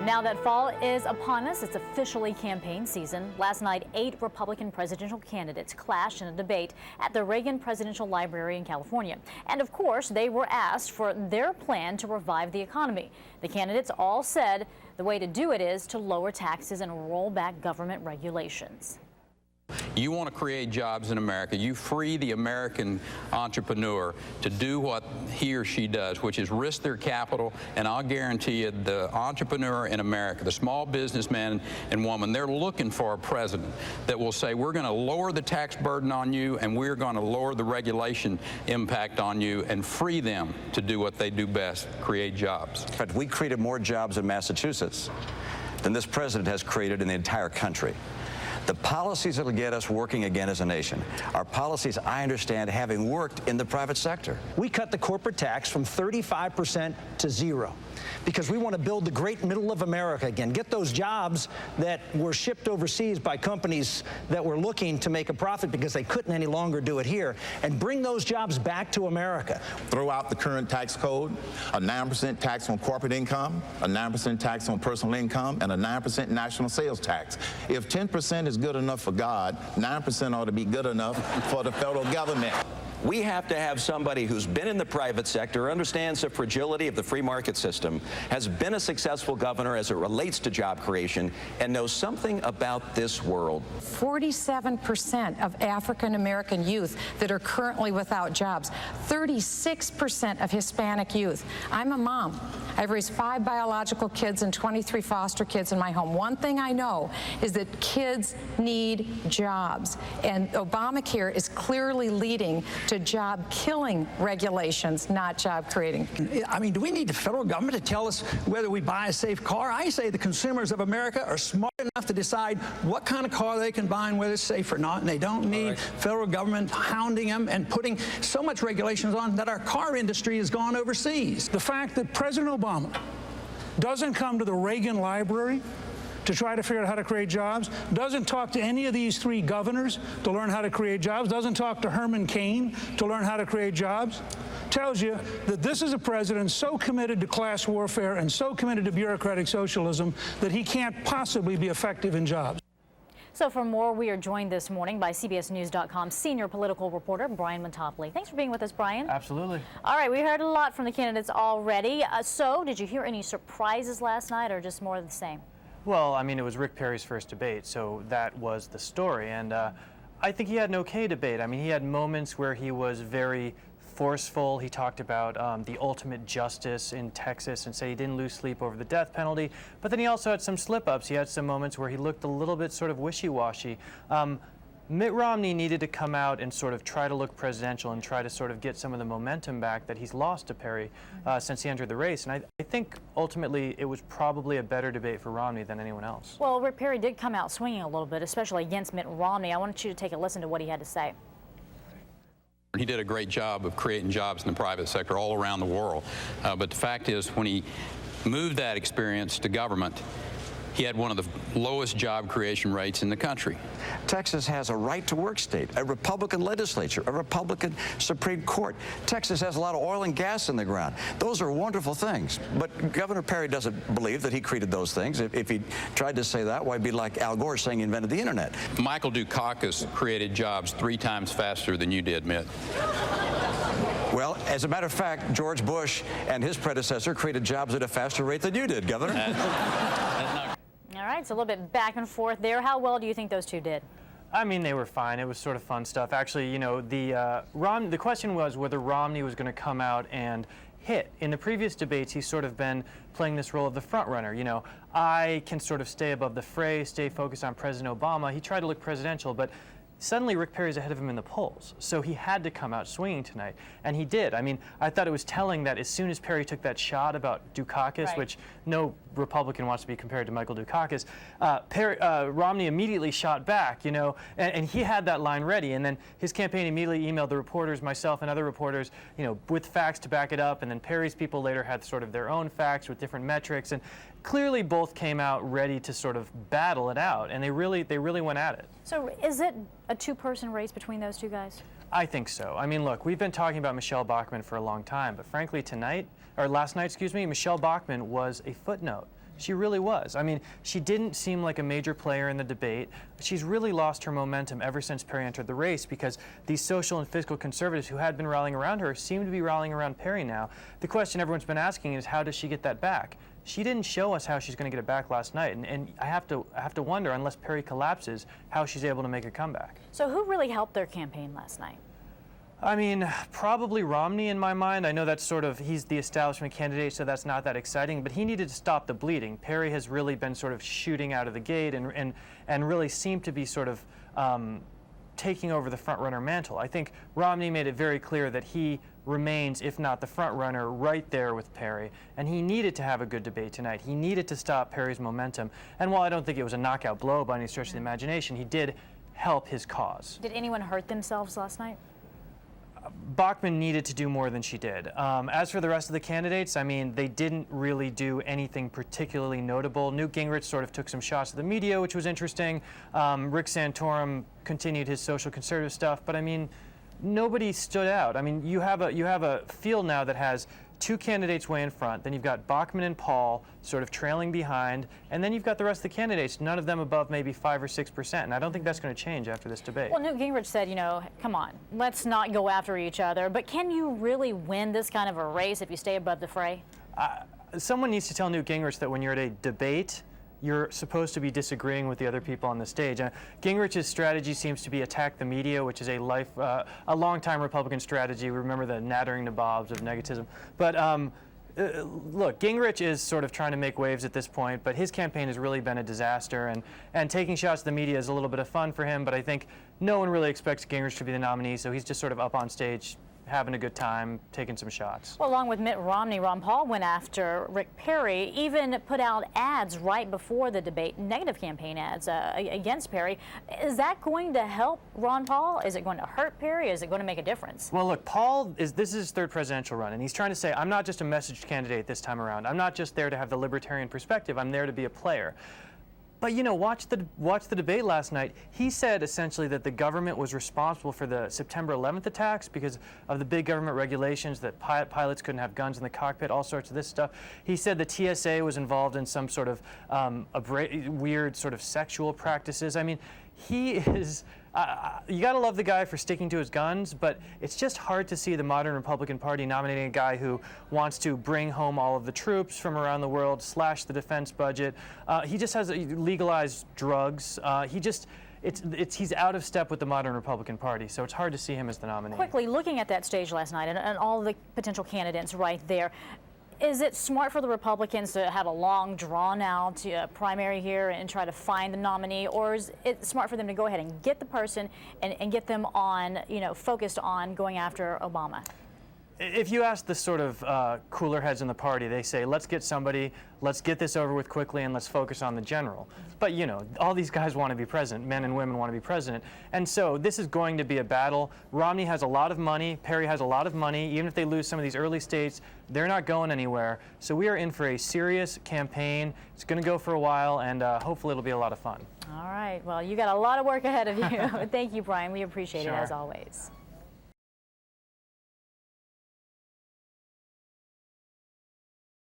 Now that fall is upon us, it's officially campaign season. Last night, 8 Republican presidential candidates clashed in a debate at the Reagan Presidential Library in California. And of course, they were asked for their plan to revive the economy. The candidates all said the way to do it is to lower taxes and roll back government regulations. You want to create jobs in America. You free the American entrepreneur to do what he or she does, which is risk their capital, and I'll guarantee you the entrepreneur in America, the small businessman and woman, they're looking for a president that will say, we're going to lower the tax burden on you and we're going to lower the regulation impact on you and free them to do what they do best, create jobs. In fact, we created more jobs in Massachusetts than this president has created in the entire country. The policies that will get us working again as a nation are policies, I understand, having worked in the private sector. We cut the corporate tax from 35% to 0 because we want to build the great middle of America again, get those jobs that were shipped overseas by companies that were looking to make a profit because they couldn't any longer do it here, and bring those jobs back to America. Throw out the current tax code, a 9% tax on corporate income, a 9% tax on personal income, and a 9% national sales tax. If 10% is good enough for God, 9% ought to be good enough for the federal government. We have to have somebody who's been in the private sector, understands the fragility of the free market system, has been a successful governor as it relates to job creation, and knows something about this world. 47% of African American youth that are currently without jobs. 36% of Hispanic youth. I'm a mom. I've raised 5 biological kids and 23 foster kids in my home. One thing I know is that kids need jobs, and Obamacare is clearly leading to job-killing regulations, not job-creating. I mean, do we need the federal government to tell us whether we buy a safe car? I say the consumers of America are smart enough to decide what kind of car they can buy and whether it's safe or not, and they don't need federal government hounding them and putting so much regulations on that our car industry has gone overseas. The fact that President Obama doesn't come to the Reagan Library to try to figure out how to create jobs, doesn't talk to any of these 3 governors to learn how to create jobs, doesn't talk to Herman Cain to learn how to create jobs, tells you that this is a president so committed to class warfare and so committed to bureaucratic socialism that he can't possibly be effective in jobs. So for more, we are joined this morning by CBSNews.com senior political reporter Brian Montopoli. Thanks for being with us, Brian. Absolutely. All right, we heard a lot from the candidates already. So did you hear any surprises last night or just more of the same? Well, I mean, it was Rick Perry's first debate, so that was the story. And I think he had an okay debate. I mean, he had moments where he was very forceful. He talked about the ultimate justice in Texas and said he didn't lose sleep over the death penalty. But then he also had some slip-ups. He had some moments where he looked a little bit sort of wishy-washy. Mitt Romney needed to come out and sort of try to look presidential and try to sort of get some of the momentum back that he's lost to Perry since he entered the race. And I think ultimately it was probably a better debate for Romney than anyone else. Well, Rick Perry did come out swinging a little bit, especially against Mitt Romney. I want you to take a listen to what he had to say. He did a great job of creating jobs in the private sector all around the world. But the fact is, when he moved that experience to government, he had one of the lowest job creation rates in the country. Texas has a right-to-work state, a Republican legislature, a Republican Supreme Court. Texas has a lot of oil and gas in the ground. Those are wonderful things. But Governor Perry doesn't believe that he created those things. If he tried to say that, why, it'd be like Al Gore saying he invented the internet. Michael Dukakis created jobs 3 times faster than you did, Mitt. Well, as a matter of fact, George Bush and his predecessor created jobs at a faster rate than you did, Governor. That's not. All right, so a little bit back and forth there. How well do you think those 2 did? I mean, they were fine. It was sort of fun stuff. Actually, you know, the question was whether Romney was going to come out and hit. In the previous debates, he's sort of been playing this role of the front runner. You know, I can sort of stay above the fray, stay focused on President Obama. He tried to look presidential, but suddenly Rick Perry's ahead of him in the polls, so he had to come out swinging tonight, and he did. I mean, I thought it was telling that as soon as Perry took that shot about Dukakis, which no Republican wants to be compared to Michael Dukakis, Romney immediately shot back, you know, and he had that line ready, and then his campaign immediately emailed the reporters, myself and other reporters, you know, with facts to back it up, and then Perry's people later had sort of their own facts with different metrics, and clearly both came out ready to sort of battle it out, and they really went at it. So is it a 2-person race between those 2 guys? I think so. I mean, look, we've been talking about Michelle Bachmann for a long time, but frankly last night, Michelle Bachmann was a footnote She really was. I mean, she didn't seem like a major player in the debate. She's really lost her momentum ever since Perry entered the race, because these social and fiscal conservatives who had been rallying around her seem to be rallying around Perry now. The question everyone's been asking is, how does she get that back? She didn't show us how she's going to get it back last night, and I have to wonder, unless Perry collapses, how she's able to make a comeback. So who really helped their campaign last night? I mean, probably Romney in my mind. I know that's sort of, he's the establishment candidate, so that's not that exciting, but he needed to stop the bleeding. Perry has really been sort of shooting out of the gate and really seemed to be sort of taking over the front-runner mantle. I think Romney made it very clear that he remains, if not the front-runner, right there with Perry, and he needed to have a good debate tonight. He needed to stop Perry's momentum, and while I don't think it was a knockout blow by any stretch of the imagination, he did help his cause. Did anyone hurt themselves last night? Bachmann needed to do more than she did. As for the rest of the candidates, I mean, they didn't really do anything particularly notable. Newt Gingrich sort of took some shots at the media, which was interesting. Rick Santorum continued his social conservative stuff, but I mean, nobody stood out. I mean, you have a field now that has two candidates way in front, then you've got Bachmann and Paul sort of trailing behind, and then you've got the rest of the candidates, none of them above maybe 5 or 6%, and I don't think that's going to change after this debate. Well, Newt Gingrich said, you know, come on, let's not go after each other, but can you really win this kind of a race if you stay above the fray? Someone needs to tell Newt Gingrich that when you're at a debate, you're supposed to be disagreeing with the other people on the stage. Gingrich's strategy seems to be attack the media, which is a long-time Republican strategy. We remember the nattering nabobs of negativism. But look, Gingrich is sort of trying to make waves at this point, but his campaign has really been a disaster, and taking shots at the media is a little bit of fun for him, but I think no one really expects Gingrich to be the nominee, so he's just sort of up on stage, having a good time, taking some shots. Well, along with Mitt Romney, Ron Paul went after Rick Perry, even put out ads right before the debate, negative campaign ads against Perry. Is that going to help Ron Paul? Is it going to hurt Perry? Is it going to make a difference? Well, look, this is his third presidential run, and he's trying to say, I'm not just a messaged candidate this time around. I'm not just there to have the libertarian perspective. I'm there to be a player. But, you know, watch the debate last night. He said essentially that the government was responsible for the September 11th attacks because of the big government regulations, that pilots couldn't have guns in the cockpit, all sorts of this stuff. He said the TSA was involved in some sort of weird sort of sexual practices. I mean, he is, you gotta love the guy for sticking to his guns, but it's just hard to see the modern Republican Party nominating a guy who wants to bring home all of the troops from around the world, slash the defense budget. He just has legalized drugs. He's out of step with the modern Republican Party, so it's hard to see him as the nominee. Quickly, looking at that stage last night and all the potential candidates right there, is it smart for the Republicans to have a long, drawn-out primary here and try to find the nominee, or is it smart for them to go ahead and get the person and get them on, you know, focused on going after Obama? If you ask the sort of cooler heads in the party, they say, let's get somebody, let's get this over with quickly, and let's focus on the general. But, you know, all these guys want to be president. Men and women want to be president. And so this is going to be a battle. Romney has a lot of money. Perry has a lot of money. Even if they lose some of these early states, they're not going anywhere. So we are in for a serious campaign. It's going to go for a while, and hopefully it'll be a lot of fun. All right. Well, you got a lot of work ahead of you. Thank you, Brian. We appreciate it, as always.